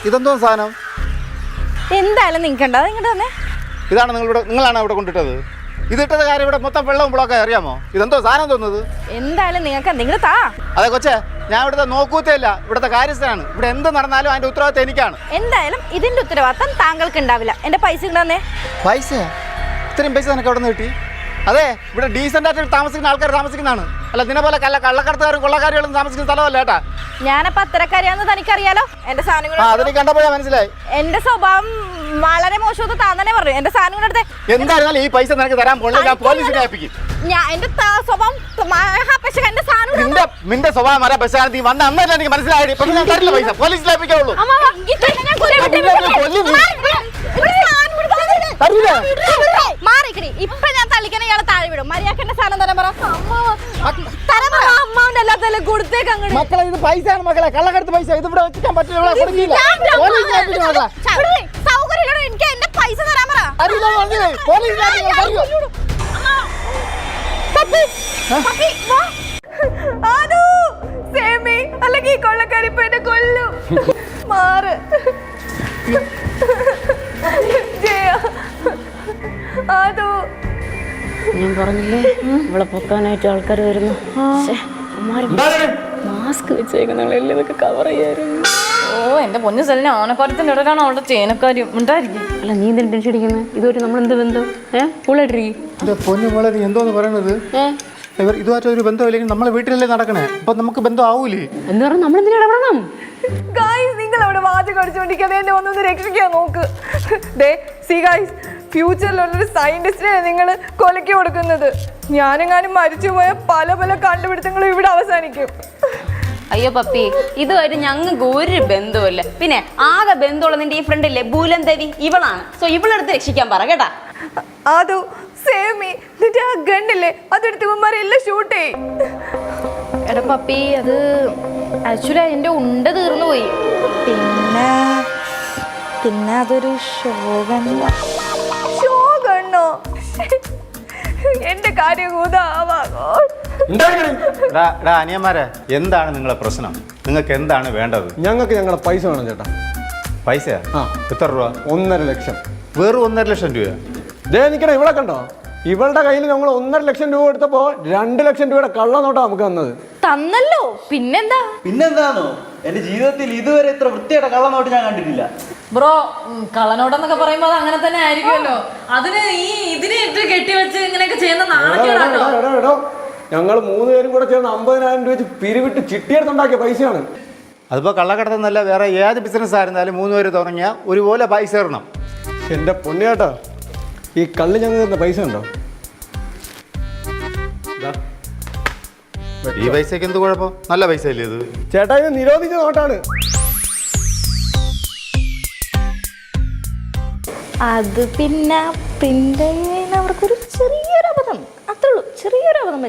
ഇതെന്തോ സാധനം? എന്തായാലും നിങ്ങണ്ട നിങ്ങടെ തന്നെ. ഇതാണ് നിങ്ങളാണ് ഇവിടെ കൊണ്ടിട്ടത്? ഇതിട്ടത് കാര്യം ഇവിടെ മൊത്തം വെള്ളവും ബ്ലോക്കായി അറിയാമോ? ഇതെന്തോ സാധനം തോന്നുന്നത്? എന്തായാലും നിങ്ങൾക്ക് എന്തെങ്കിലും താ. അതെ കൊച്ചേ, ഞാൻ ഇവിടുത്തെ നോക്കൂത്തല്ല, ഇവിടുത്തെ കാര്യസ്ഥനാണ്. ഇവിടെ എന്ത് നടന്നാലും അതിന്റെ ഉത്തരവാദിത്തം എനിക്കാണ്. എന്തായാലും ഇതിന്റെ ഉത്തരവാദിത്തം താങ്കൾക്ക് ഉണ്ടാവില്ല. എന്റെ പൈസ ഇങ്ങടെ. പൈസ? ഇത്രയും പൈസ നിനക്ക് എവിടെ നിന്ന് കിട്ടി? അതെ, ഇവിടെ ഡീസന്റ് ആയിട്ട് താമസിക്കുന്ന ആൾക്കാർ താമസിക്കുന്നതാണ്. അല്ല നിന്നെ പോലെ കള്ളക്കടത്തുകാരും കൊള്ളക്കാരികളും താമസിക്കുന്ന സ്ഥലമല്ല കേട്ടാ. ഞാനപ്പോ അത്തരക്കാരിയാന്ന് തനിക്കറിയാലോ. എന്റെ സാധനങ്ങൾ അതിന് കണ്ടപ്പോഴാ മനസ്സിലായി. എന്റെ സ്വഭാവം വളരെ മോശം താന്നെ പറഞ്ഞു. എന്റെ സാധനങ്ങൾ എടുത്തേ. എന്തായിരുന്നാലും ഈ പൈസ നിനക്ക് തരാൻ പോണില്ല. ഞാൻ പോലീസിനെ ഏൽപ്പിക്കും. എന്റെ സ്വഭാവം എന്റെ സാധനം നിന്റെ സ്വഭാവം വരാ പക്ഷേ നീ വന്ന അന്നല്ല എനിക്ക് മനസ്സിലായി. ഞാൻ തരില്ല പൈസ, പോലീസിൽ ഏൽപ്പിക്കാവുള്ളൂ. ഇപ്പൊ ഞാൻ തള്ളിക്കണ ഇയാളെ താഴെ വിടും. മര്യാദന്റെ സാധനം തരാൻ പറ. അമ്മാവന്റെ അല്ലാത്തല്ലേ കൊടുത്തേക്ക് അങ്ങോട്ട്. മക്കളെ ഇത് പൈസയാണ് മക്കളെ, കള്ളക്കടത്ത് പൈസ. ഇത് ഇവിടെ വെച്ചിക്കാൻ പറ്റില്ല. സൗകര്യം എനിക്ക് എന്റെ പൈസ തരാൻ പറ. അല്ലെങ്കിൽ കൊള്ളക്കാരിപ്പ എന്നെ കൊല്ലു. മാറ് അതോ ഞാൻ പറഞ്ഞില്ലേ ഇവിടെ പൊക്കാനായിട്ട് ആൾക്കാർ വരുന്നു. മാസ്ക് വെച്ചേക്കുന്നല്ലേ ഇതൊക്കെ കവർ ചെയ്യായിരുന്നു. ഓ എന്റെ പൊന്നു സെലിനെ ആനക്കാര്യത്തിന്റെ ഇടയിലാണ് അവളുടെ ചേനക്കാര്യം ഉണ്ടായിരിക്കും. അല്ല നീ എന്തിനു ടെൻഷൻ അടിക്കുന്നത്? ഇതുവരെ നമ്മളെന്ത് ബന്ധം? കൂളായിട്ടിരിക്കും. പൊന്നു മോളെ നീ എന്തോന്ന് പറയണത്? ഇതുമായിട്ട് ഒരു ബന്ധമില്ലെങ്കിൽ നമ്മളെ വീട്ടിലല്ലേ നടക്കണേ. അപ്പൊ നമുക്ക് ബന്ധം ആവൂലേ എന്ന് പറഞ്ഞാൽ നമ്മളെന്തിനാ ഇടപെടണം? നിങ്ങൾ അവിടെ വാചകം അടിച്ചുകൊണ്ടിരിക്കാതെ എന്നെ ഒന്നൊന്ന് രക്ഷിക്കാൻ നോക്ക്. ഫ്യൂച്ചറിലുള്ളൊരു സയന്റിസ്റ്റിനെ നിങ്ങൾ കൊലയ്ക്ക് കൊടുക്കുന്നത്. ഞാനെങ്ങാനും മരിച്ചുപോയ പല പല കണ്ടുപിടുത്തങ്ങളും ഇവിടെ അവസാനിക്കും. അയ്യോ പപ്പി, ഇതുമായിട്ട് ഞങ്ങൾക്ക് ഒരു ബന്ധവുമില്ല. പിന്നെ ആകെ ബന്ധമുള്ള നിന്റെ ഈ ഫ്രണ്ടില്ലേ ഭൂലന്തരി, ഇവളാണ്. സോ ഇവളെടുത്ത് രക്ഷിക്കാൻ പറ കേട്ടാ. അതോ സേമി നിന്റെ ആ ഗണ്ണില്ലേ അതെടുത്ത് ഇവന്മാരെല്ലാം ഷൂട്ട് ചെയ്യും. എടാ പപ്പി, അത് ആക്ച്വലി എന്റെ ഉണ്ട തീർന്നു പോയി. പിന്നെ അതൊരു ഷോ ഗണ്ണോ? എന്റെ കാര്യം അനിയന്മാരെ, എന്താണ് നിങ്ങളെ പ്രശ്നം? നിങ്ങൾക്ക് എന്താണ് വേണ്ടത്? ഞങ്ങൾക്ക് ഞങ്ങളെ പൈസ വേണം ചേട്ടാ. പൈസ? എത്ര രൂപ? 1.5 ലക്ഷം. വെറും 1.5 ലക്ഷം രൂപ? ദേ നിൽക്കണേ, ഇവിടെ കണ്ടോ? ഇവളുടെ കയ്യിൽ നമ്മൾ 1.5 ലക്ഷം രൂപ എടുത്തപ്പോ 2 ലക്ഷം രൂപയുടെ കള്ളനോട്ടാ നമുക്ക് തന്നത്. തന്നല്ലോ, പിന്നെന്താണോ? എന്റെ ജീവിതത്തിൽ ഇതുവരെ ഇത്ര വൃത്തിയായിട്ട് കള്ളനോട്ട് ഞാൻ കണ്ടിട്ടില്ല. ബ്രോ, കള്ളനോട്ടെന്നൊക്കെ പറയുമ്പോ അത് അങ്ങനെ തന്നെ ആയിരിക്കുമല്ലോ. അതിന് ഇതിനെ ഇട്ട് കെട്ടിവെച്ച് ഇങ്ങനെയൊക്കെ ചെയ്യുന്ന നാണക്കേടാണോ? ഞങ്ങൾ 3 പേരും കൂടെ ചേർന്ന് 50,000 രൂപ വെച്ച് പിരിവിട്ട് ചിട്ടിയെടുത്തുണ്ടാക്കിയ പൈസയാണ്. അതിപ്പോൾ കള്ളക്കടത്തെന്നല്ല, വേറെ ഏത് ബിസിനസ് ആയിരുന്നാലും 3 പേര് തുടങ്ങിയാൽ ഒരുപോലെ പൈസ ഇടണം. എന്റെ പൊന്നിയേട്ടാ, ഈ കള്ള് ഞങ്ങൾ തന്ന പൈസ ഉണ്ടോ? ഈ പൈസക്ക് എന്ത് കുഴപ്പം? നല്ല പൈസ അല്ലേ ഇത്? ചേട്ടാ, ഇത് നിരോധിച്ച നോട്ടാണ്. അത് പിന്നെ അവർക്കൊരു ചെറിയൊരു അബദ്ധം, അത്രേ ഉള്ളൂ. ചെറിയൊരു അബദ്ധം.